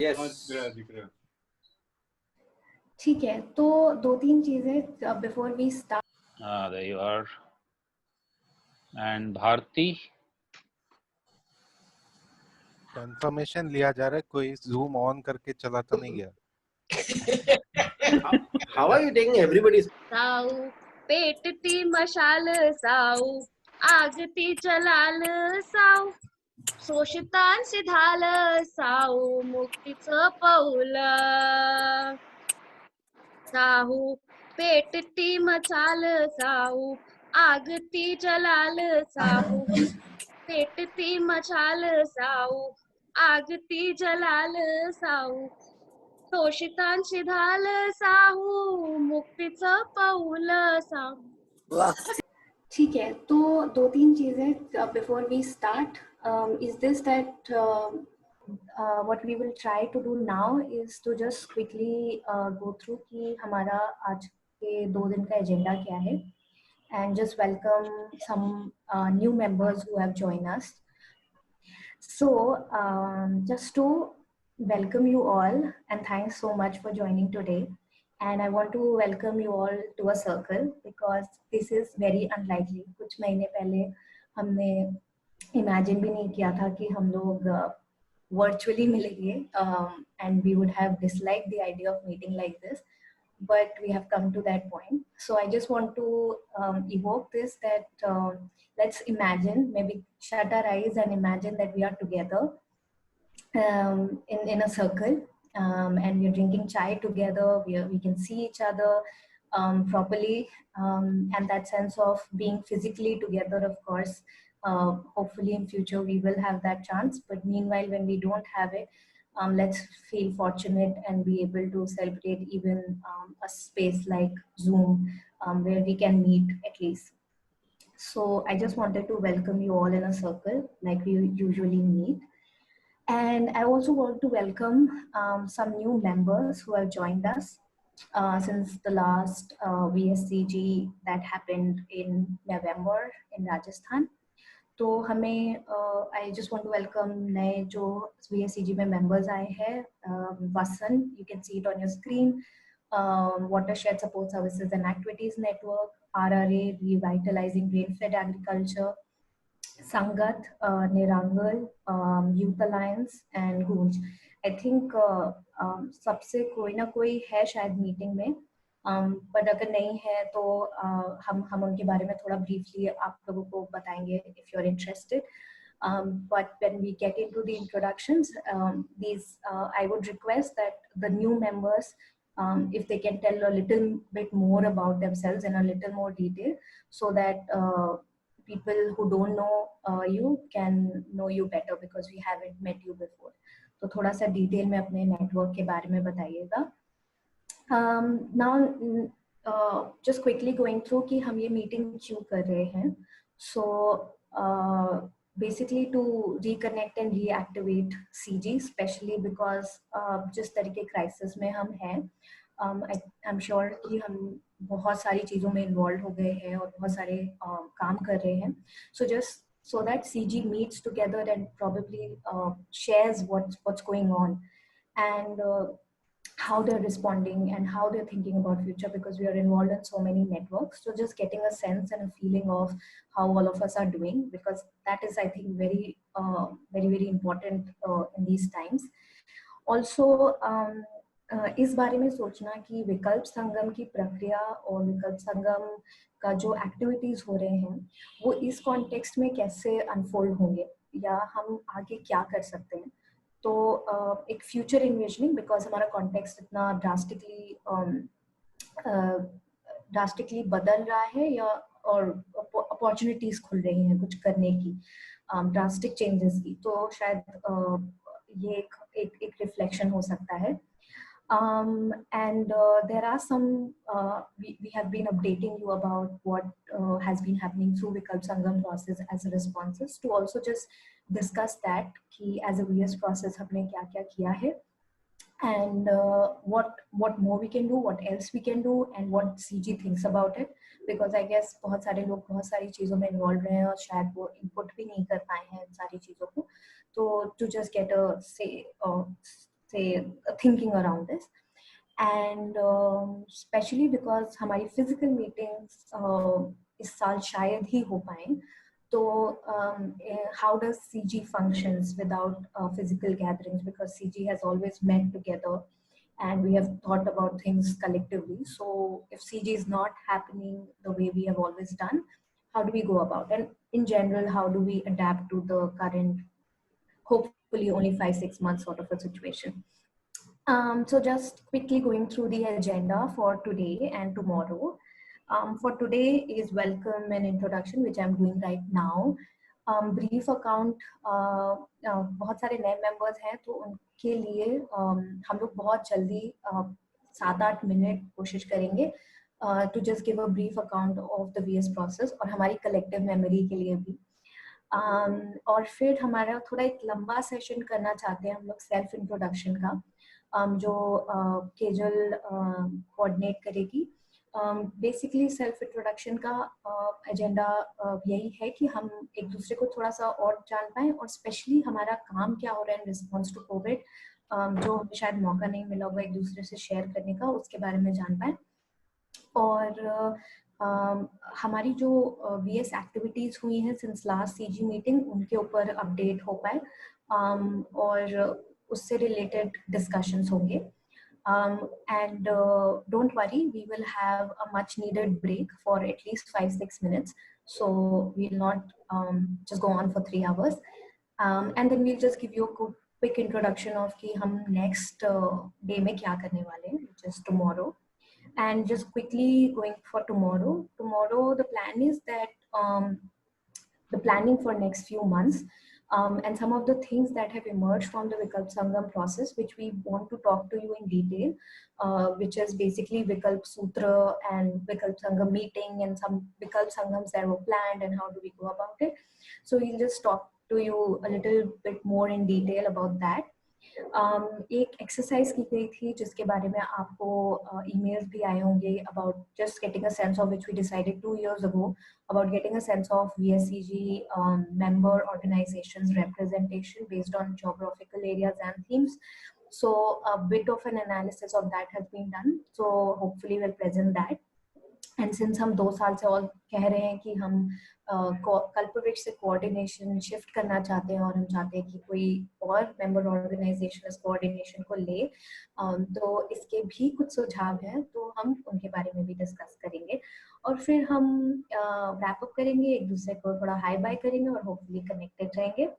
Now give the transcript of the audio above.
Yes. ठीक है, तो 2-3 चीजें before we start. There you are. And Bharti. Confirmation लिया जा रहा है, कोई जूम ऑन करके चला तो नहीं गया. How are you taking everybody's? साऊ पेटती मशाल साऊ आगती जलाल साऊ शोषितांशी धाल साऊ मुक्तीचं पाऊल साऊ पेटती मशाल साऊ आगती जलाल साऊ पेटती मशाल साऊ आगती जलाल साऊ शोषितांशी धाल साऊ मुक्तीचं पाऊल साऊ. ठीक है, तो 2-3 चीजें before we start. Is this that what we will try to do now is to just quickly go through कि हमारा आज के 2 दिन का एजेंडा क्या है, and just welcome some new members who have joined us. So just to welcome you all and thanks so much for joining today. And I want to welcome you all to a circle because this is very unlikely. कुछ महीने पहले हमने imagine भी नहीं किया था कि हम लोग virtually मिलेंगे, and we would have disliked the idea of meeting like this, but we have come to that point. So I just want to evoke this that let's imagine, maybe shut our eyes and imagine that we are together in a circle, and we're drinking chai together. We can see each other properly, and that sense of being physically together, of course. Hopefully in future we will have that chance, but meanwhile when we don't have it, let's feel fortunate and be able to celebrate even a space like Zoom, where we can meet at least. So I just wanted to welcome you all in a circle like we usually meet. And I also want to welcome some new members who have joined us since the last VSCG that happened in November in Rajasthan. तो हमें I just want to welcome नए जो VSCG में members आए हैं. Vasan, you can see it on your screen. Watershed Support Services and Activities Network, RRA, Revitalizing Grain-Fed Agriculture, Sangat, Nirangal, Youth Alliance and Gunj. I think सबसे कोई ना कोई है शायद मीटिंग में, बट अगर नहीं है तो हम उनके बारे में थोड़ा briefly आप लोगों को बताएंगे if you're interested. But when we get into the introductions, I would request that the new members, if they can tell a little bit more about themselves in a little more detail, so that people who don't know you can know you better because we haven't met you before. तो थोड़ा सा detail में अपने network के बारे में बताइएगा. Now just quickly going through कि हम ये मीटिंग क्यों कर रहे हैं. So basically to reconnect and reactivate CG, especially because जिस तरह के क्राइसिस में हम हैं, I'm sure कि हम बहुत सारी चीज़ों में इन्वॉल्व हो गए हैं और बहुत सारे काम कर रहे हैं. So just so that CG meets together and probably shares what's going on and how they're responding and how they're thinking about future, because we are involved in so many networks. So just getting a sense and a feeling of how all of us are doing, because that is, I think, very important in these times. Also इस बारे में सोचना कि विकल्प संगम की प्रक्रिया और विकल्प संगम का जो एक्टिविटीज हो रहे हैं वो इस कॉन्टेक्स्ट में कैसे अनफोल्ड होंगे या हम आगे क्या कर सकते हैं. तो एक फ्यूचर इन्विजनिंग, बिकॉज हमारा कॉन्टेक्स्ट इतना ड्रास्टिकली बदल रहा है या और अपॉर्चुनिटीज खुल रही हैं कुछ करने की, ड्रास्टिक चेंजेस की, तो शायद ये एक रिफ्लेक्शन हो सकता है. And there are some we have been updating you about what has been happening through Vikalp Sangam process as responses, to also just discuss that कि as a VS process हमने क्या क्या किया है, and what more we can do, what else we can do, and what CG thinks about it, because I guess बहुत सारे लोग बहुत सारी चीज़ों में involved रहे हैं और शायद वो input भी नहीं कर पाए हैं इन सारी चीज़ों को. तो to just get a say say thinking around this. And especially because हमारी physical meetings इस साल शायद ही हो पाएं, तो how does CG functions without physical gatherings, because CG has always met together and we have thought about things collectively. So if CG is not happening the way we have always done, how do we go about? And in general, how do we adapt to the current, hopefully only 5-6 months sort of a situation? So just quickly going through the agenda for today and tomorrow. For today is welcome and introduction, which I'm doing right now. Brief account, बहुत सारे नए members हैं, तो उनके लिए हम लोग बहुत जल्दी 7-8 मिनट कोशिश करेंगे to just give a brief account of the VS process और हमारी collective memory के लिए भी. और फिर हमारा थोड़ा एक लंबा सेशन करना चाहते हैं हम लोग सेल्फ इंट्रोडक्शन का, जो केजल कोऑर्डिनेट करेगी. बेसिकली सेल्फ इंट्रोडक्शन का एजेंडा यही है कि हम एक दूसरे को थोड़ा सा और जान पाएं, और स्पेशली हमारा काम क्या हो रहा है इन रिस्पॉन्स टू कोविड, जो हमें शायद मौका नहीं मिला हुआ एक दूसरे से शेयर करने का, उसके बारे में जान पाएं. और हमारी जो VS एक्टिविटीज हुई हैं सिंस लास्ट CG मीटिंग, उनके ऊपर अपडेट हो पाए, और उससे रिलेटेड डिस्कशंस होंगे. And don't worry, we will have a much needed break for at least 5-6 minutes, so we'll not just go on for 3 hours, and then we'll just give you a quick introduction of कि हम next day में क्या करने वाले हैं, which is tomorrow. And just quickly going for tomorrow, the plan is that the planning for next few months, and some of the things that have emerged from the Vikalp Sangam process, which we want to talk to you in detail, which is basically Vikalp Sutra and Vikalp Sangam meeting and some Vikalp Sangams that were planned and how do we go about it. So we'll just talk to you a little bit more in detail about that. एक exercise की गई थी जिसके बारे में आपको emails भी आए होंगे about just getting a sense of, which we decided 2 years ago, about getting a sense of VSCG member organizations representation based on geographical areas and themes. So a bit of an analysis of that has been done, so hopefully we'll present that. And since हम 2 साल से और कह रहे हैं कि हम कल्पवृक्ष से कोऑर्डिनेशन शिफ्ट करना चाहते हैं और हम चाहते हैं कि कोई और मेंबर ऑर्गेनाइजेशन इस कोऑर्डिनेशन को ले, तो इसके भी कुछ सुझाव हैं, तो हम उनके बारे में भी डिस्कस करेंगे. और फिर हम रैप अप करेंगे, एक दूसरे को थोड़ा हाई बाय करेंगे और होपफुली कनेक्टेड रहेंगे.